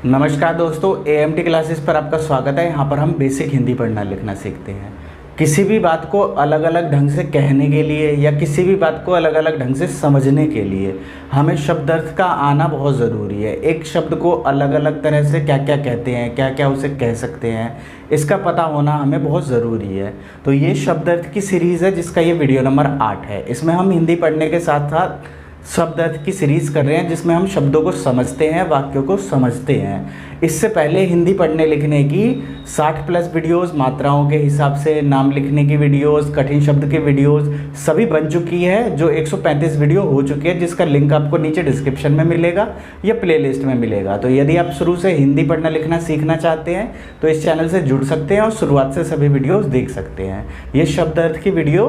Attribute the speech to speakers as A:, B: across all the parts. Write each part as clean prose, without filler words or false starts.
A: नमस्कार दोस्तों, EMT classes पर आपका स्वागत है। यहाँ पर हम बेसिक हिंदी पढ़ना लिखना सीखते हैं। किसी भी बात को अलग अलग ढंग से कहने के लिए या किसी भी बात को अलग अलग ढंग से समझने के लिए हमें शब्दार्थ का आना बहुत ज़रूरी है। एक शब्द को अलग अलग तरह से क्या क्या कहते हैं, क्या क्या उसे कह सकते हैं, इसका पता होना हमें बहुत ज़रूरी है। तो ये शब्दार्थ की सीरीज़ है जिसका ये वीडियो नंबर 8 है। इसमें हम हिंदी पढ़ने के साथ साथ शब्दार्थ की सीरीज़ कर रहे हैं जिसमें हम शब्दों को समझते हैं, वाक्यों को समझते हैं। इससे पहले हिंदी पढ़ने लिखने की 60+ वीडियोस, मात्राओं के हिसाब से नाम लिखने की वीडियोस, कठिन शब्द के वीडियोस सभी बन चुकी है, जो 135 वीडियो हो चुकी है, जिसका लिंक आपको नीचे डिस्क्रिप्शन में मिलेगा या प्लेलिस्ट में मिलेगा। तो यदि आप शुरू से हिंदी पढ़ना लिखना सीखना चाहते हैं तो इस चैनल से जुड़ सकते हैं और शुरुआत से सभी वीडियोज़ देख सकते हैं। ये शब्दार्थ की वीडियो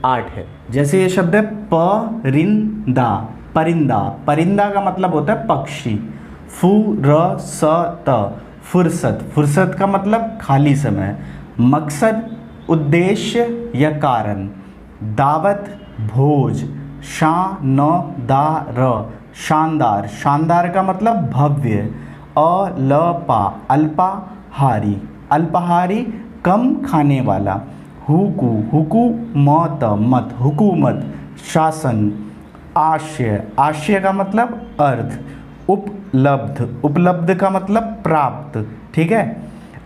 A: 8 है। जैसे ये शब्द है परिंदा, परिंदा, परिंदा का मतलब होता है पक्षी। फुरसत, फुर्सत, फुर्सत का मतलब खाली समय। मकसद, उद्देश्य या कारण। दावत, भोज। शानदार, शानदार, शानदार का मतलब भव्य। अलपा, अल्पाहारी, अल्पाहारी कम खाने वाला। हुकू, हुकूमत, मत, हुकूमत, शासन। आशय, आशय का मतलब अर्थ। उपलब्ध, उपलब्ध का मतलब प्राप्त। ठीक है,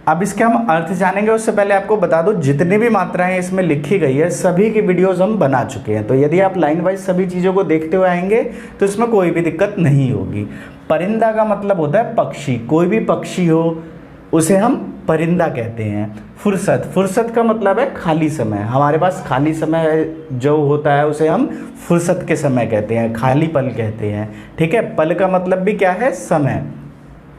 A: अब इसके हम अर्थ जानेंगे। उससे पहले आपको बता दूं, जितनी भी मात्राएं इसमें लिखी गई है सभी की वीडियोस हम बना चुके हैं। तो यदि आप लाइन वाइज सभी चीज़ों को देखते हुए आएंगे तो इसमें कोई भी दिक्कत नहीं होगी। परिंदा का मतलब होता है पक्षी, कोई भी पक्षी हो उसे हम परिंदा कहते हैं। फुर्सत, फुर्सत का मतलब है खाली समय। हमारे पास खाली समय जो होता है उसे हम फुर्सत के समय कहते हैं, खाली पल कहते हैं। ठीक है, पल का मतलब भी क्या है? समय।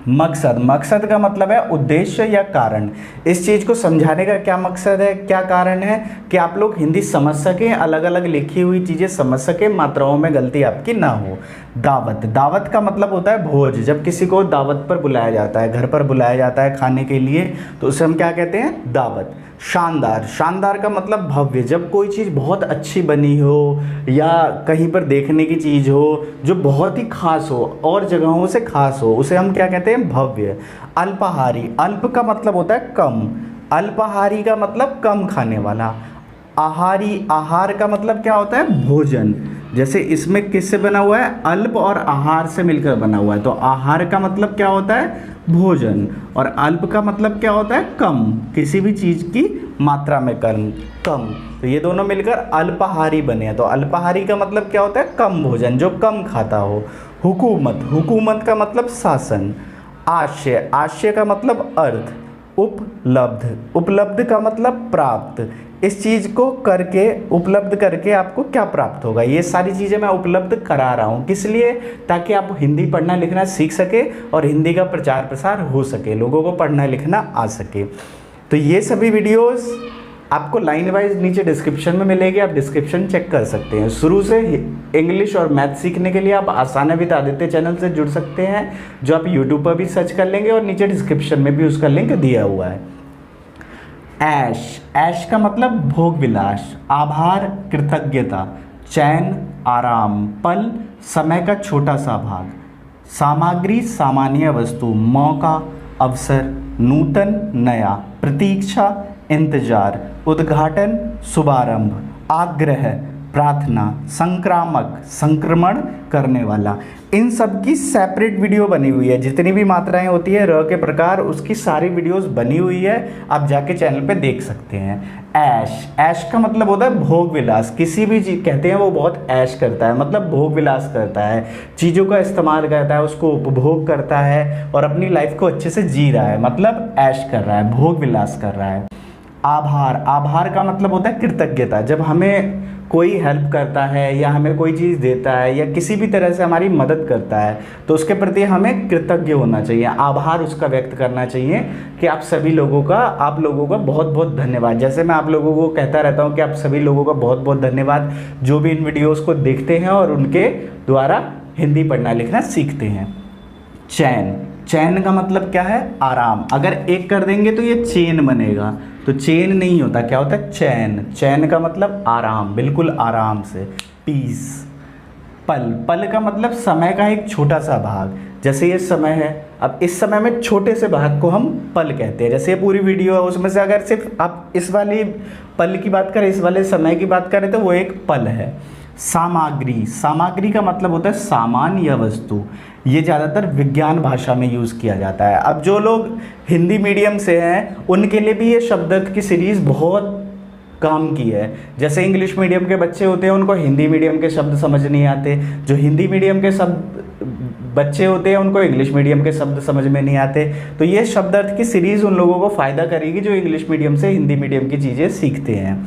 A: मकसद, मकसद का मतलब है उद्देश्य या कारण। इस चीज़ को समझाने का क्या मकसद है, क्या कारण है कि आप लोग हिंदी समझ सकें, अलग अलग लिखी हुई चीज़ें समझ सकें, मात्राओं में गलती आपकी ना हो। दावत, दावत का मतलब होता है भोज। जब किसी को दावत पर बुलाया जाता है, घर पर बुलाया जाता है खाने के लिए, तो उसे हम क्या कहते हैं? दावत। शानदार, शानदार का मतलब भव्य। जब कोई चीज़ बहुत अच्छी बनी हो या कहीं पर देखने की चीज़ हो जो बहुत ही खास हो और जगहों से खास हो, उसे हम क्या कहते हैं? भव्य। अल्पाहारी, अल्प का मतलब होता है कम, अल्पाहारी का मतलब कम खाने वाला। आहारी, आहार का मतलब क्या होता है? भोजन। जैसे इसमें किससे बना हुआ है? अल्प और आहार से मिलकर बना हुआ है। तो आहार का मतलब क्या होता है? भोजन। और अल्प का मतलब क्या होता है? कम, किसी भी चीज़ की मात्रा में कम, कम। तो ये दोनों मिलकर अल्पाहारी बने हैं। तो अल्पाहारी का मतलब क्या होता है? कम भोजन, जो कम खाता हो। हुकूमत, हुकूमत का मतलब शासन। आशय, आशय का मतलब अर्थ। उपलब्ध, उपलब्ध का मतलब प्राप्त। इस चीज़ को करके, उपलब्ध करके आपको क्या प्राप्त होगा? ये सारी चीज़ें मैं उपलब्ध करा रहा हूँ, किस लिए? ताकि आप हिंदी पढ़ना लिखना सीख सके और हिंदी का प्रचार प्रसार हो सके, लोगों को पढ़ना लिखना आ सके। तो ये सभी वीडियोस आपको लाइन वाइज नीचे डिस्क्रिप्शन में मिलेगी, आप डिस्क्रिप्शन चेक कर सकते हैं। शुरू से इंग्लिश और मैथ सीखने के लिए आप आसाना विद आदित्य चैनल से जुड़ सकते हैं, जो आप यूट्यूब पर भी सर्च कर लेंगे और नीचे डिस्क्रिप्शन में भी उसका लिंक दिया हुआ है। ऐश, ऐश का मतलब भोग विलास। आभार, कृतज्ञता। चैन, आराम। पल, समय का छोटा सा भाग। सामग्री, सामान्य वस्तु। मौका, अवसर। नूतन, नया। प्रतीक्षा, इंतजार। उद्घाटन, शुभारंभ। आग्रह, प्रार्थना। संक्रामक, संक्रमण करने वाला। इन सब की सेपरेट वीडियो बनी हुई है। जितनी भी मात्राएं होती है र के प्रकार, उसकी सारी वीडियोस बनी हुई है, आप जाके चैनल पे देख सकते हैं। ऐश, ऐश का मतलब होता है भोग विलास। किसी भी चीज़ कहते हैं वो बहुत ऐश करता है, मतलब भोग विलास करता है, चीज़ों का इस्तेमाल करता है, उसको उपभोग करता है और अपनी लाइफ को अच्छे से जी रहा है, मतलब ऐश कर रहा है, भोग विलास कर रहा है। आभार, आभार का मतलब होता है कृतज्ञता। जब हमें कोई हेल्प करता है या हमें कोई चीज़ देता है या किसी भी तरह से हमारी मदद करता है तो उसके प्रति हमें कृतज्ञ होना चाहिए, आभार उसका व्यक्त करना चाहिए कि आप सभी लोगों का, आप लोगों का बहुत बहुत धन्यवाद। जैसे मैं आप लोगों को कहता रहता हूँ कि आप सभी लोगों का बहुत बहुत धन्यवाद जो भी इन वीडियोज़ को देखते हैं और उनके द्वारा हिंदी पढ़ना लिखना सीखते हैं। चैन, चैन का मतलब क्या है? आराम। अगर एक कर देंगे तो ये चेन बनेगा, तो चेन नहीं होता, क्या होता है? चैन। चैन का मतलब आराम, बिल्कुल आराम से। पीस। पल, पल का मतलब समय का एक छोटा सा भाग। जैसे ये समय है, अब इस समय में छोटे से भाग को हम पल कहते हैं। जैसे ये पूरी वीडियो है, उसमें से अगर सिर्फ आप इस वाली पल की बात करें, इस वाले समय की बात करें, तो वो एक पल है। सामग्री, सामग्री का मतलब होता है सामान या वस्तु। ये ज़्यादातर विज्ञान भाषा में यूज़ किया जाता है। अब जो लोग हिंदी मीडियम से हैं उनके लिए भी ये शब्द की सीरीज़ बहुत काम की है। जैसे इंग्लिश मीडियम के बच्चे होते हैं उनको हिंदी मीडियम के शब्द समझ नहीं आते, जो हिंदी मीडियम के बच्चे होते हैं उनको इंग्लिश मीडियम के शब्द समझ में नहीं आते। तो ये शब्द अर्थ की सीरीज़ उन लोगों को फ़ायदा करेगी जो इंग्लिश मीडियम से हिंदी मीडियम की चीज़ें सीखते हैं।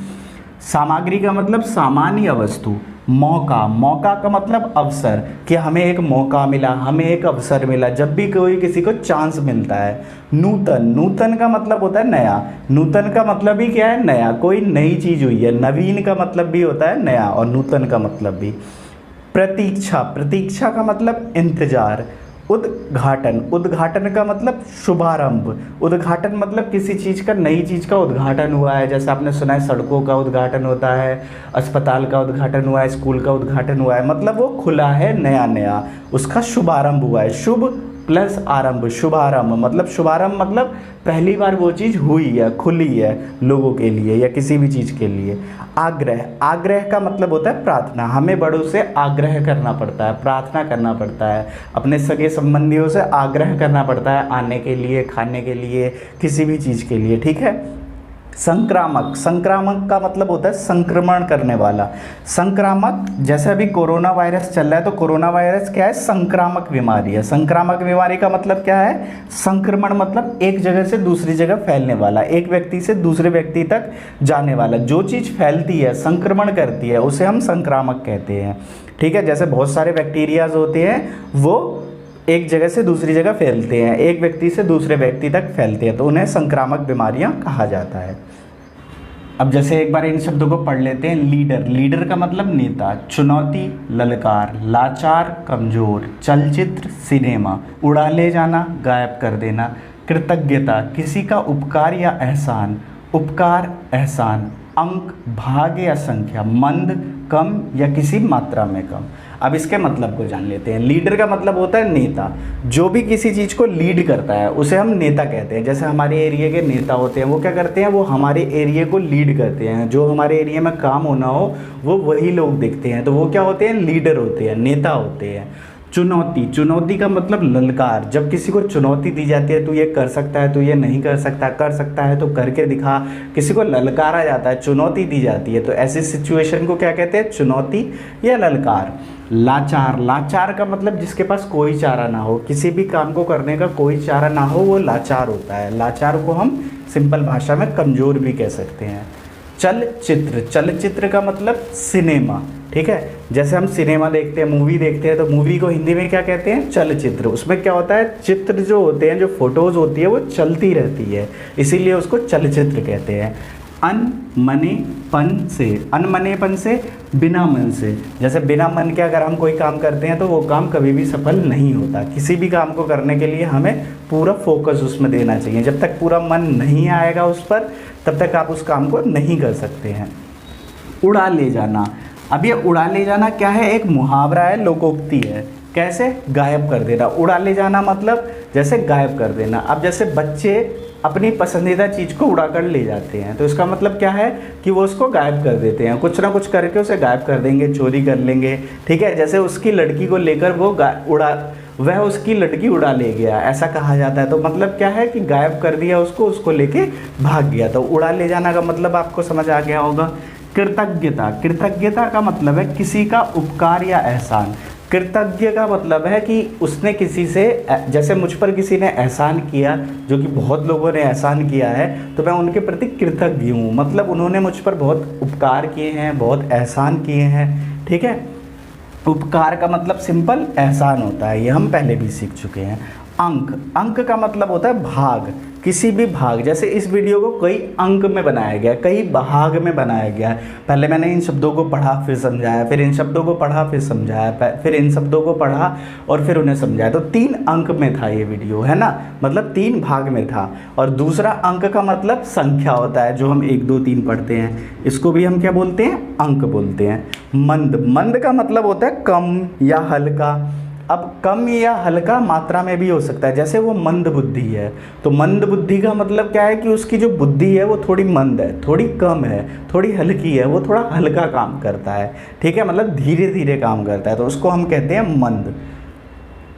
A: सामग्री का मतलब सामान या वस्तु। मौका, मौका का मतलब अवसर, कि हमें एक मौका मिला, हमें एक अवसर मिला, जब भी कोई किसी को चांस मिलता है। नूतन, नूतन का मतलब होता है नया। नूतन का मतलब भी क्या है? नया, कोई नई चीज़ हुई है। नवीन का मतलब भी होता है नया, और नूतन का मतलब भी। प्रतीक्षा, प्रतीक्षा का मतलब इंतजार। उद्घाटन, उद्घाटन का मतलब शुभारंभ। उद्घाटन मतलब किसी चीज़ का, नई चीज़ का उद्घाटन हुआ है। जैसे आपने सुना है सड़कों का उद्घाटन होता है, अस्पताल का उद्घाटन हुआ है, स्कूल का उद्घाटन हुआ है, मतलब वो खुला है नया नया, उसका शुभारंभ हुआ है। शुभ प्लस आरंभ, शुभारंभ मतलब, शुभारंभ मतलब पहली बार वो चीज़ हुई है, खुली है लोगों के लिए या किसी भी चीज़ के लिए। आग्रह, आग्रह का मतलब होता है प्रार्थना। हमें बड़ों से आग्रह करना पड़ता है, प्रार्थना करना पड़ता है, अपने सगे संबंधियों से आग्रह करना पड़ता है आने के लिए, खाने के लिए, किसी भी चीज़ के लिए, ठीक है। संक्रामक, संक्रामक का मतलब होता है संक्रमण करने वाला। संक्रामक, जैसे अभी कोरोना वायरस चल रहा है, तो कोरोना वायरस क्या है? संक्रामक बीमारी है। संक्रामक बीमारी का मतलब क्या है? संक्रमण मतलब एक जगह से दूसरी जगह फैलने वाला, एक व्यक्ति से दूसरे व्यक्ति तक जाने वाला। जो चीज़ फैलती है, संक्रमण करती है, उसे हम संक्रामक कहते हैं, ठीक है। जैसे बहुत सारे बैक्टीरियाज होते हैं, वो एक जगह से दूसरी जगह फैलते हैं, एक व्यक्ति से दूसरे व्यक्ति तक फैलते हैं, तो उन्हें संक्रामक बीमारियां कहा जाता है। अब जैसे एक बार इन शब्दों को पढ़ लेते हैं। लीडर, लीडर का मतलब नेता। चुनौती, ललकार। लाचार, कमजोर। चलचित्र, सिनेमा। उड़ा ले जाना, गायब कर देना। कृतज्ञता, किसी का उपकार या एहसान। उपकार, एहसान। अंक, भाग या संख्या। मंद, कम या किसी मात्रा में कम। अब इसके मतलब को जान लेते हैं। लीडर का मतलब होता है नेता। जो भी किसी चीज़ को लीड करता है उसे हम नेता कहते हैं। जैसे हमारे एरिया के नेता होते हैं, वो क्या करते हैं? वो हमारे एरिया को लीड करते हैं। जो हमारे एरिया में काम होना हो वो वही लोग देखते हैं, तो वो क्या होते हैं? लीडर होते हैं, नेता होते हैं। चुनौती, चुनौती का मतलब ललकार। जब किसी को चुनौती दी जाती है, तू ये कर सकता है, तू ये नहीं कर सकता, कर सकता है तो करके दिखा, किसी को ललकारा जाता है, चुनौती दी जाती है, तो ऐसी सिचुएशन को क्या कहते हैं? चुनौती या ललकार। लाचार, लाचार का मतलब जिसके पास कोई चारा ना हो, किसी भी काम को करने का कोई चारा ना हो, वो लाचार होता है। लाचार को हम सिंपल भाषा में कमज़ोर भी कह सकते हैं। चलचित्र, चलचित्र का मतलब सिनेमा, ठीक है। जैसे हम सिनेमा देखते हैं, मूवी देखते हैं, तो मूवी को हिंदी में क्या कहते हैं? चलचित्र। उसमें क्या होता है? चित्र जो होते हैं, जो फोटोज़ होती है वो चलती रहती है, इसीलिए उसको चलचित्र कहते हैं। अनमनेपन से, अनमनेपन से बिना मन से। जैसे बिना मन के अगर हम कोई काम करते हैं तो वो काम कभी भी सफल नहीं होता। किसी भी काम को करने के लिए हमें पूरा फोकस उसमें देना चाहिए। जब तक पूरा मन नहीं आएगा उस पर, तब तक आप उस काम को नहीं कर सकते हैं। उड़ा ले जाना, अब ये उड़ा ले जाना क्या है? एक मुहावरा है, लोकोक्ति है। कैसे? गायब कर देना। उड़ा ले जाना मतलब जैसे गायब कर देना। अब जैसे बच्चे अपनी पसंदीदा चीज़ को उड़ा कर ले जाते हैं, तो इसका मतलब क्या है? कि वो उसको गायब कर देते हैं, कुछ ना कुछ करके उसे गायब कर देंगे, चोरी कर लेंगे, ठीक है। जैसे उसकी लड़की को लेकर वो वह उसकी लड़की उड़ा ले गया, ऐसा कहा जाता है। तो मतलब क्या है? कि गायब कर दिया उसको, उसको लेके भाग गया। तो उड़ा ले जाना का मतलब आपको समझ आ गया होगा। कृतज्ञता, कृतज्ञता का मतलब है किसी का उपकार या एहसान। कृतज्ञ का मतलब है कि उसने किसी से, जैसे मुझ पर किसी ने एहसान किया, जो कि बहुत लोगों ने एहसान किया है, तो मैं उनके प्रति कृतज्ञ हूँ। मतलब उन्होंने मुझ पर बहुत उपकार किए हैं, बहुत एहसान किए हैं, ठीक है। उपकार का मतलब सिंपल एहसान होता है, ये हम पहले भी सीख चुके हैं। अंक, अंक का मतलब होता है भाग, किसी भी भाग। जैसे इस वीडियो को कई अंक में बनाया गया, कई भाग में बनाया गया है। पहले मैंने इन शब्दों को पढ़ा, फिर समझाया, फिर इन शब्दों को पढ़ा, फिर समझाया, फिर इन शब्दों को पढ़ा और फिर उन्हें समझाया। तो 3 अंक में था ये वीडियो, है ना, मतलब 3 भाग में था। और दूसरा अंक का मतलब संख्या होता है, जो हम 1 2 3 पढ़ते हैं, इसको भी हम क्या बोलते हैं? अंक बोलते हैं। मंद, मंद का मतलब होता है कम या हल्का। अब कम या हल्का मात्रा में भी हो सकता है, जैसे वो मंद बुद्धि है, तो मंद बुद्धि का मतलब क्या है कि उसकी जो बुद्धि है वो थोड़ी मंद है, थोड़ी कम है, थोड़ी हल्की है, वो थोड़ा हल्का काम करता है, ठीक है, मतलब धीरे धीरे काम करता है, तो उसको हम कहते हैं मंद।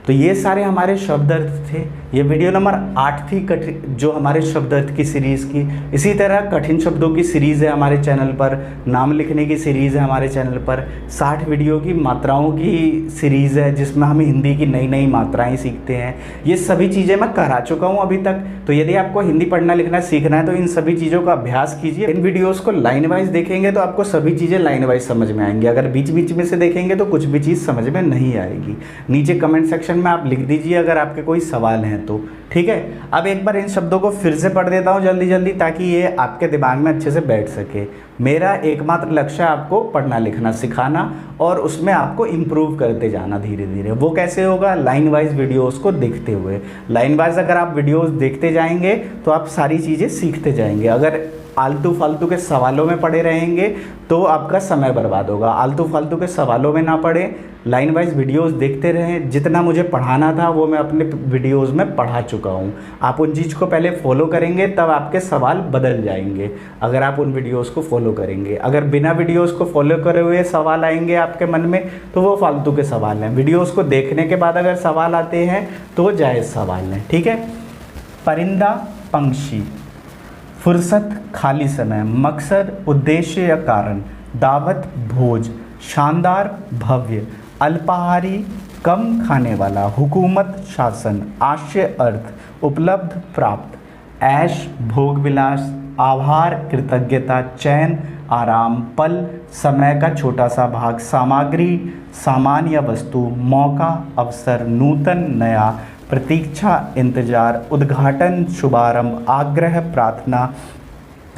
A: तो ये सारे हमारे शब्द अर्थ थे। ये वीडियो नंबर 8 थी कठिन, जो हमारे शब्द अर्थ की सीरीज़ की। इसी तरह कठिन शब्दों की सीरीज़ है हमारे चैनल पर, नाम लिखने की सीरीज़ है हमारे चैनल पर, 60 वीडियो की मात्राओं की सीरीज़ है जिसमें हम हिंदी की नई नई मात्राएं सीखते हैं। ये सभी चीज़ें मैं करा चुका हूँ अभी तक। तो यदि आपको हिंदी पढ़ना लिखना सीखना है तो इन सभी चीज़ों का अभ्यास कीजिए। इन वीडियोज़ को लाइन वाइज देखेंगे तो आपको सभी चीज़ें लाइन वाइज समझ में आएंगी। अगर बीच बीच में से देखेंगे तो कुछ भी चीज़ समझ में नहीं आएगी। नीचे कमेंट सेक्शन में आप लिख दीजिए अगर आपके कोई सवाल हैं तो, ठीक है। अब एक बार इन शब्दों को फिर से पढ़ देता हूँ जल्दी जल्दी, ताकि ये आपके दिमाग में अच्छे से बैठ सके। मेरा एकमात्र लक्ष्य है आपको पढ़ना लिखना सिखाना और उसमें आपको इम्प्रूव करते जाना धीरे धीरे। वो कैसे होगा? लाइन वाइज वीडियोस को देखते हुए। लाइन वाइज अगर आप वीडियोस देखते जाएंगे तो आप सारी चीज़ें सीखते जाएंगे। अगर आलतू फालतू के सवालों में पड़े रहेंगे तो आपका समय बर्बाद होगा। आलतू फालतू के सवालों में ना पड़े, लाइन वाइज वीडियोस देखते रहें। जितना मुझे पढ़ाना था वो मैं अपने वीडियोस में पढ़ा चुका हूँ। आप उन चीज़ को पहले फॉलो करेंगे तब आपके सवाल बदल जाएंगे, अगर आप उन वीडियोस को फॉलो करेंगे। अगर बिना वीडियोस को फॉलो करे हुए सवाल आएंगे आपके मन में तो वो फालतू के सवाल हैं। वीडियोस को देखने के बाद अगर सवाल आते हैं तो वो जायज़ सवाल हैं, ठीक है। परिंदा, पंक्षी, फुर्सत, खाली समय, मकसद, उद्देश्य या कारण, दावत, भोज, शानदार, भव्य, अल्पाहारी, कम खाने वाला, हुकूमत, शासन, आशय, अर्थ, उपलब्ध, प्राप्त, ऐश, भोग विलास, आभार, कृतज्ञता, चैन, आराम, पल, समय का छोटा सा भाग, सामग्री, सामान या वस्तु, मौका, अवसर, नूतन, नया, प्रतीक्षा, इंतजार, उद्घाटन, शुभारंभ, आग्रह, प्रार्थना,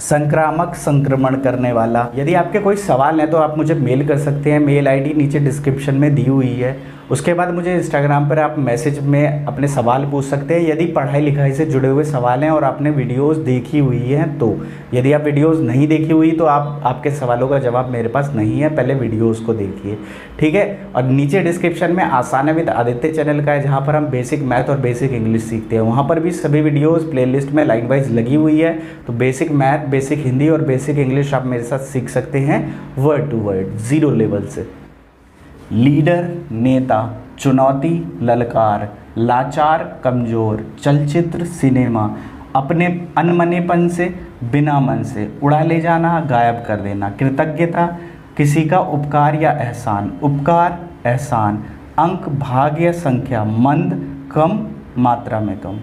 A: संक्रामक, संक्रमण करने वाला। यदि आपके कोई सवाल हैं तो आप मुझे मेल कर सकते हैं। मेल आईडी नीचे डिस्क्रिप्शन में दी हुई है। उसके बाद मुझे इंस्टाग्राम पर आप मैसेज में अपने सवाल पूछ सकते हैं यदि पढ़ाई लिखाई से जुड़े हुए सवाल हैं और आपने वीडियोस देखी हुई हैं तो। यदि आप वीडियोस नहीं देखी हुई तो आपके सवालों का जवाब मेरे पास नहीं है, पहले वीडियोस को देखिए, ठीक है। और नीचे डिस्क्रिप्शन में आसान है विद आदित्य चैनल का है, जहाँ पर हम बेसिक मैथ और बेसिक इंग्लिश सीखते हैं। वहाँ पर भी सभी वीडियोज़ प्लेलिस्ट में लाइन वाइज लगी हुई है। तो बेसिक मैथ, बेसिक हिंदी और बेसिक इंग्लिश आप मेरे साथ सीख सकते हैं वर्ड टू वर्ड, 0 लेवल से। लीडर, नेता, चुनौती, ललकार, लाचार, कमज़ोर, चलचित्र, सिनेमा, अपने अनमनेपन से, बिना मन से, उड़ा ले जाना, गायब कर देना, कृतज्ञता, किसी का उपकार या एहसान, उपकार, एहसान, अंक, भाग या संख्या, मंद, कम, मात्रा में कम।